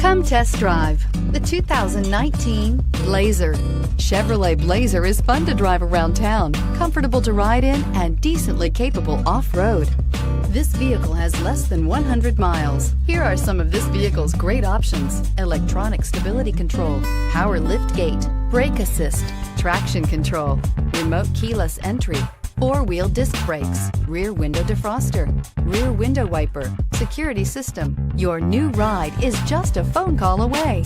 Come test drive the 2019 Blazer. Chevrolet Blazer is fun to drive around town, comfortable to ride in, and decently capable off-road. This vehicle has less than 100 miles. Here are some of this vehicle's great options: electronic stability control, power liftgate, brake assist, traction control, remote keyless entry, four-wheel disc brakes, rear window defroster, rear window wiper, security system. Your new ride is just a phone call away.